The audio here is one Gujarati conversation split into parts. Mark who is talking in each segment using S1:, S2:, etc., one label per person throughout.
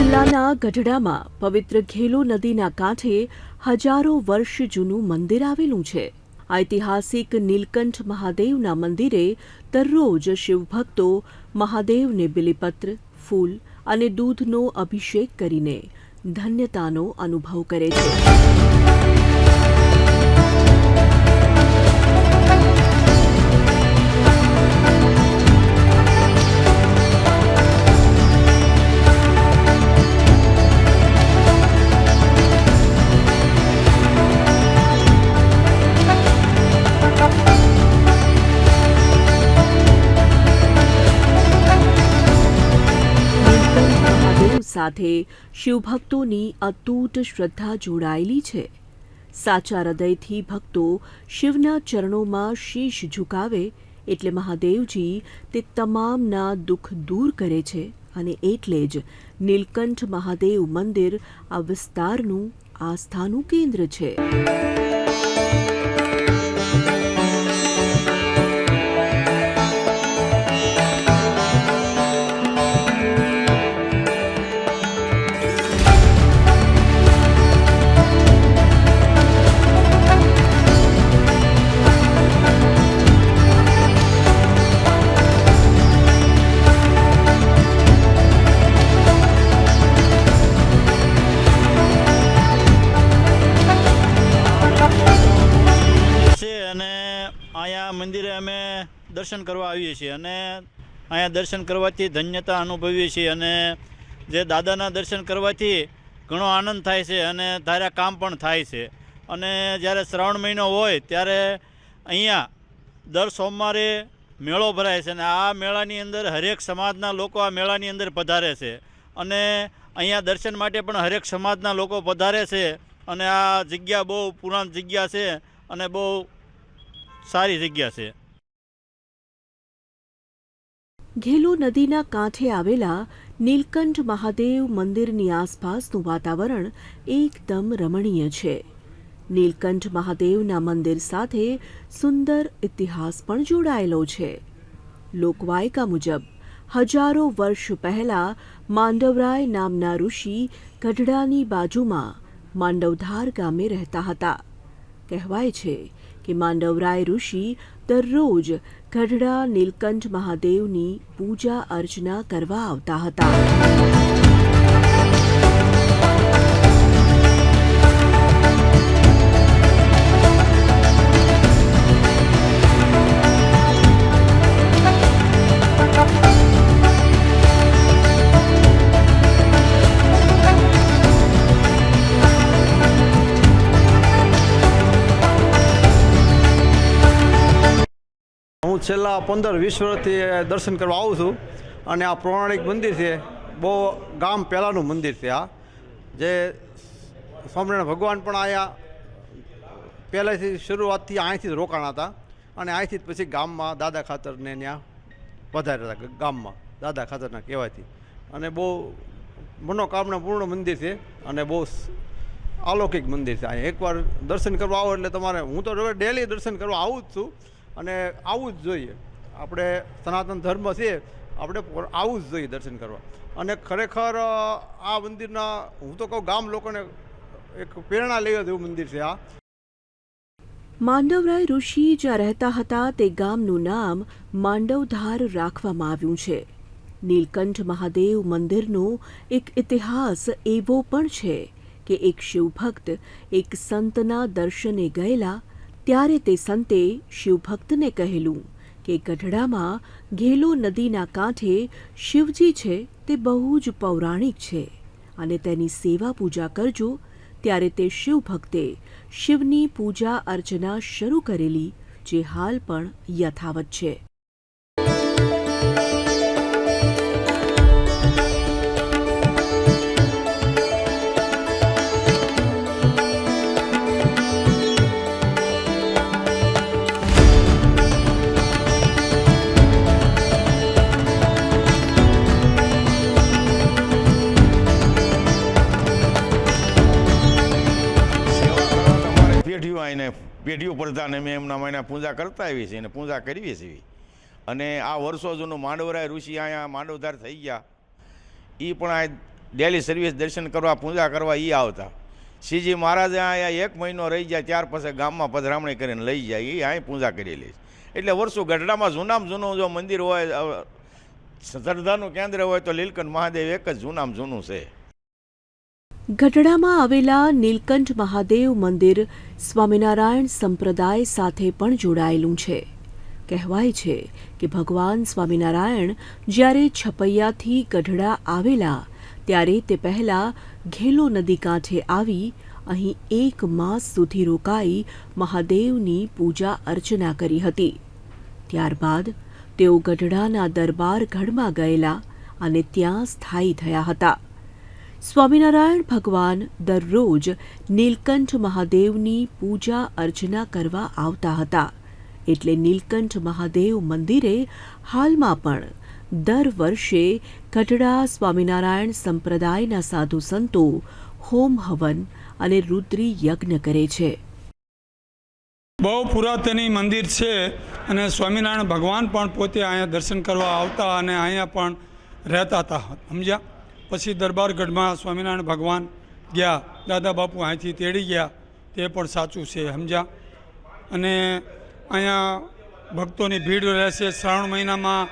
S1: જિલ્લાના ગઢડામાં પવિત્ર ઘેલો નદીના કાંઠે હજારો વર્ષ જૂનું મંદિર આવેલું છે. ઐતિહાસિક નીલકંઠ મહાદેવના મંદિરે દરરોજ શિવભક્તો મહાદેવને બિલીપત્ર, ફૂલ અને દૂધનો અભિષેક કરીને ધન્યતાનો અનુભવ કરે છે. સાથે શિવભક્તોની અતૂટ શ્રદ્ધા જોડાયેલી છે. સાચા હૃદયથી ભક્તો શિવના ચરણોમાં શીશ ઝુકાવે એટલે મહાદેવજી તે તમામના દુઃખ દૂર કરે છે અને એટલે જ નીલકંઠ મહાદેવ મંદિર આ વિસ્તારનું આસ્થાનું કેન્દ્ર છે.
S2: મંદિરે અમે દર્શન કરવા આવીએ છીએ અને અહીંયા દર્શન કરવાથી ધન્યતા અનુભવીએ છીએ અને જે દાદાના દર્શન કરવાથી ઘણો આનંદ થાય છે અને ધાર્યા કામ પણ થાય છે. અને જ્યારે શ્રાવણ મહિનો હોય ત્યારે અહીંયા દર સોમવારે મેળો ભરાય છે અને આ મેળાની અંદર હરેક સમાજના લોકો આ મેળાની અંદર પધારે છે અને અહીંયા દર્શન માટે પણ હરેક સમાજના લોકો પધારે છે અને આ જગ્યા બહુ પુરાણ જગ્યા છે અને બહુ સારી જગ્યા છે.
S1: ઘેલો નદીના કાંઠે આવેલા નીલકંઠ મહાદેવ મંદિરની આસપાસનું વાતાવરણ એકદમ રમણીય છે. નીલકંઠ મહાદેવના મંદિર સાથે સુંદર ઇતિહાસ પણ જોડાયેલો છે. લોકવાયકા મુજબ હજારો વર્ષ પહેલા માંડવરાય નામના ઋષિ ગઢડાની બાજુમાં માંડવધાર ગામે રહેતા હતા. કહેવાય છે કે માંડવરાય ઋષિ દરરોજ ગઢડા નીલકંઠ મહાદેવની પૂજા અર્ચના કરવા આવતા હતા.
S3: હું છેલ્લા 15-20 વર્ષથી દર્શન કરવા આવું છું અને આ પૌરાણિક મંદિર છે. બહુ ગામ પહેલાંનું મંદિર છે. આ જે સ્વામિનારાયણ ભગવાન પણ અહીંયા પહેલેથી શરૂઆતથી અહીંથી જ રોકાણા હતા અને અહીંથી જ પછી ગામમાં દાદા ખાતરને ત્યાં પધાર્યા હતા. ગામમાં દાદા ખાતરના કહેવાયથી અને બહુ મનોકામના પૂર્ણ મંદિર છે અને બહુ અલૌકિક મંદિર છે. અહીંયા એકવાર દર્શન કરવા આવો એટલે તમારે, હું તો ડેલી દર્શન કરવા આવું જ છું અને આવવું જ જોઈએ. આપણે સનાતન ધર્મ છે, આપણે આવવું જ જોઈએ દર્શન કરવા. અને ખરેખર આ મંદિરના હું તો કહું ગામ લોકોને એક પ્રેરણા લેવા જેવું મંદિર છે. આ
S1: માંડવરાય ઋષિ જ્યાં રહેતા હતા તે ગામનું નામ માંડવધાર રાખવામાં આવ્યું છે. નીલકંઠ મહાદેવ મંદિરનો એક ઇતિહાસ એવો પણ છે કે એક શિવભક્ત એક સંતના દર્શને ગયેલા ત્યારે તે સંતે શિવભક્તને કહેલું કે ગઢડામાં ઘેલો નદીના કાંઠે શિવજી છે તે બહુ જ પૌરાણિક છે અને તેની સેવા પૂજા કરજો. ત્યારે તે શિવભક્તે શિવની પૂજા અર્ચના શરૂ કરેલી, જે હાલ પણ યથાવત છે.
S4: પેઢીઓ પડતા અમે એમના માયના પૂજા કરતા આવીએ છીએ અને પૂજા કરીએ છીએ. અને આ વર્ષો જૂનું માંડવરાય ઋષિ અહીંયા માંડવધાર થઈ ગયા. એ પણ આ ડેલી સર્વિસ દર્શન કરવા પૂજા કરવા એ આવતા. શ્રીજી મહારાજ અહીંયા 1 મહિનો રહી જાય ત્યાર પછી ગામમાં પધરામણી કરીને લઈ જાય, એ અહીં પૂજા કરેલી છે. એટલે વર્ષો ગઢડામાં જૂનામાં જૂનું જો મંદિર હોય, શ્રદ્ધાનું કેન્દ્ર હોય તો નીલકંઠ મહાદેવ એક જ જૂનામાં જૂનું છે.
S1: ગઢડામાં આવેલા નીલકંઠ મહાદેવ મંદિર સ્વામિનારાયણ સંપ્રદાય સાથે પણ જોડાયેલું છે. કહેવાય છે કે ભગવાન સ્વામિનારાયણ જ્યારે છપૈયાથી ગઢડા આવેલા ત્યારે તે પહેલાં ઘેલો નદી કાંઠે આવી અહીં 1 માસ સુધી રોકાઈ મહાદેવની પૂજા અર્ચના કરી હતી. ત્યારબાદ તેઓ ગઢડાના દરબાર ગઢમાં ગયેલા અને ત્યાં સ્થાયી થયા હતા. સ્વામિનારાયણ ભગવાન દરરોજ નીલકંઠ મહાદેવની પૂજા અર્ચના કરવા આવતા હતા. એટલે નીલકંઠ મહાદેવ મંદિરે હાલમાં પણ દર વર્ષે ગઢડા સ્વામિનારાયણ સંપ્રદાયના સાધુ સંતો હોમ હવન અને રુદ્રી યજ્ઞ કરે છે.
S5: બહુ પુરાતની મંદિર છે અને સ્વામિનારાયણ ભગવાન પણ પોતે અહીંયા દર્શન કરવા આવતા અને અહીંયા પણ રહેતા હતા, સમજ્યા. પછી દરબારગઢમાં સ્વામિનારાયણ ભગવાન ગયા, દાદા બાપુ અહીંથી તેડી ગયા, તે પણ સાચું છે, સમજ્યા. અને અહીંયા ભક્તોની ભીડ રહેશે. શ્રાવણ મહિનામાં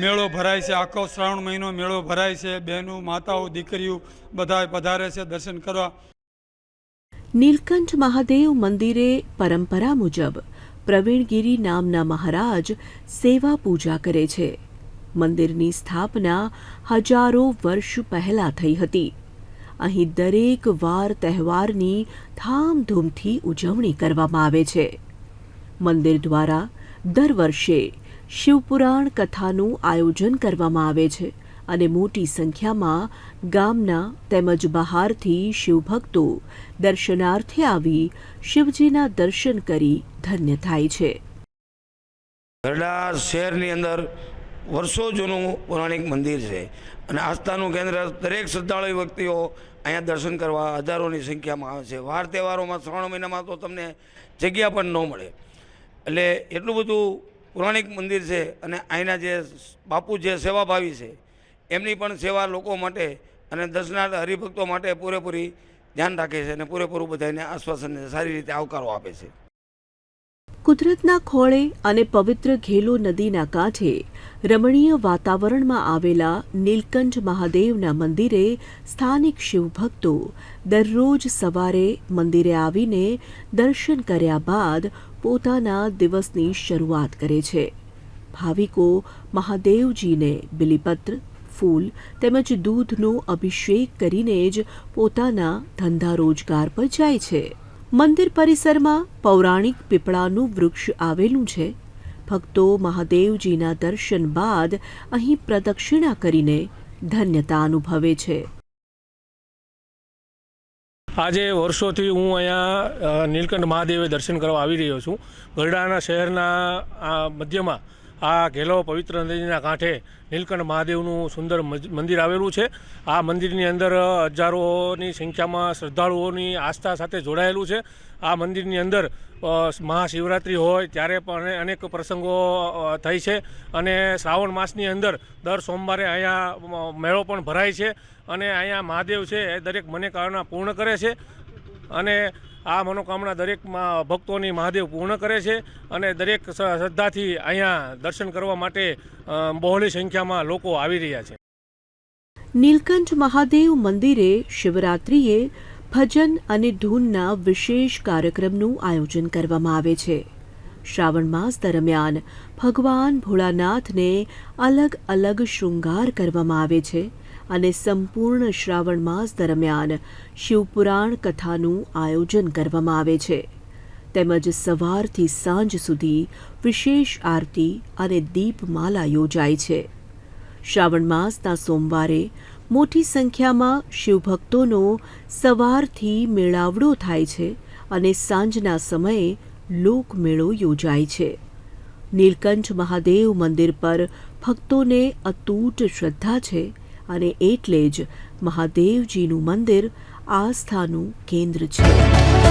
S5: મેળો ભરાય છે, આખો શ્રાવણ મહિનો મેળો ભરાય છે. બહેનો, માતાઓ, દીકરીઓ બધા પધારે છે દર્શન કરવા.
S1: નીલકંઠ મહાદેવ મંદિરે પરંપરા મુજબ પ્રવીણગીરી નામના મહારાજ સેવા પૂજા કરે છે. મંદિરની સ્થાપના હજારો વર્ષ પહેલાં થઈ હતી. અહીં દરેક વાર તહેવારની ધામધૂમથી ઉજવણી કરવામાં આવે છે. મંદિર દ્વારા દર વર્ષે શિવપુરાણ કથાનું આયોજન કરવામાં આવે છે અને મોટી સંખ્યામાં ગામના તેમજ બહારથી શિવભક્તો દર્શનાર્થે આવી શિવજીના દર્શન કરી ધન્ય થાય છે.
S6: ગઢડા શહેરની અંદર વર્ષો જૂનું પૌરાણિક મંદિર છે અને આસ્થાનું કેન્દ્ર. દરેક શ્રદ્ધાળુ વ્યક્તિઓ અહીંયા દર્શન કરવા હજારોની સંખ્યામાં આવે છે. વાર તહેવારોમાં શ્રાવણ મહિનામાં તો તમને જગ્યા પણ ન મળે. એટલે એટલું બધું પૌરાણિક મંદિર છે અને અહીંના જે બાપુ જે સેવાભાવી છે એમની પણ સેવા લોકો માટે અને દર્શનાર્થ હરિભક્તો માટે પૂરેપૂરી ધ્યાન રાખે છે અને પૂરેપૂરું બધાને આશ્વાસન સારી રીતે આવકારો આપે છે.
S1: કુદરતના ખોળે અને પવિત્ર ઘેલો નદીના કાંઠે રમણીય વાતાવરણમાં આવેલા નીલકંઠ મહાદેવના મંદિરે સ્થાનિક શિવભક્તો દરરોજ સવારે મંદિરે આવીને દર્શન કર્યા બાદ પોતાના દિવસની શરૂઆત કરે છે. ભાવિકો મહાદેવજીને બિલીપત્ર, ફૂલ તેમજ દૂધનો અભિષેક કરીને જ પોતાના ધંધા રોજગાર પર જાય છે. મંદિર પરિસરમાં પૌરાણિક પીપળાનું વૃક્ષ આવેલું છે. ભક્તો મહાદેવજીના દર્શન બાદ અહીં પ્રદક્ષિણા કરીને ધન્યતા અનુભવે છે.
S7: આજે વર્ષોથી હું અહીંયા નીલકંઠ મહાદેવે દર્શન કરવા આવી રહ્યો છું. ગઢડાના શહેરના મધ્યમાં આ ઘેલો પવિત્ર નદીના કાંઠે નીલકંઠ મહાદેવનું સુંદર મંદિર આવેલું છે. આ મંદિરની અંદર હજારોની સંખ્યામાં શ્રદ્ધાળુઓની આસ્થા સાથે જોડાયેલું છે. આ મંદિરની અંદર મહાશિવરાત્રિ હોય ત્યારે પણ અનેક પ્રસંગો થાય છે અને શ્રાવણ માસની અંદર દર સોમવારે અહીંયા મેળો પણ ભરાય છે અને અહીંયા મહાદેવ છે એ દરેક મનોકામના પૂર્ણ કરે છે અને આ મનોકામના દરેક ભક્તોની મહાદેવ પૂર્ણ કરે છે અને દરેક શ્રદ્ધાથી અહીંયા દર્શન કરવા માટે બહોળી સંખ્યામાં લોકો આવી રહ્યા છે.
S1: નીલકંઠ મહાદેવ મંદિરે શિવરાત્રિએ ભજન અને ધૂનના વિશેષ કાર્યક્રમનું આયોજન કરવામાં આવે છે. શ્રાવણ માસ દરમિયાન ભગવાન ભોળાનાથને અલગ અલગ શૃંગાર કરવામાં આવે છે અને સંપૂર્ણ શ્રાવણ માસ દરમિયાન શિવપુરાણ કથાનું આયોજન કરવામાં આવે છે. તેમજ સવારથી સાંજ સુધી વિશેષ આરતી અને દીપમાલા યોજાય છે. શ્રાવણ માસના સોમવારે મોટી સંખ્યામાં શિવભક્તોનો સવારથી મેળાવડો થાય છે અને સાંજના સમયે લોકમેળો યોજાય છે. નીલકંઠ મહાદેવ મંદિર પર ભક્તોને અતૂટ શ્રદ્ધા છે અને એટલે જ મહાદેવજીનું મંદિર આસ્થાનું કેન્દ્ર છે.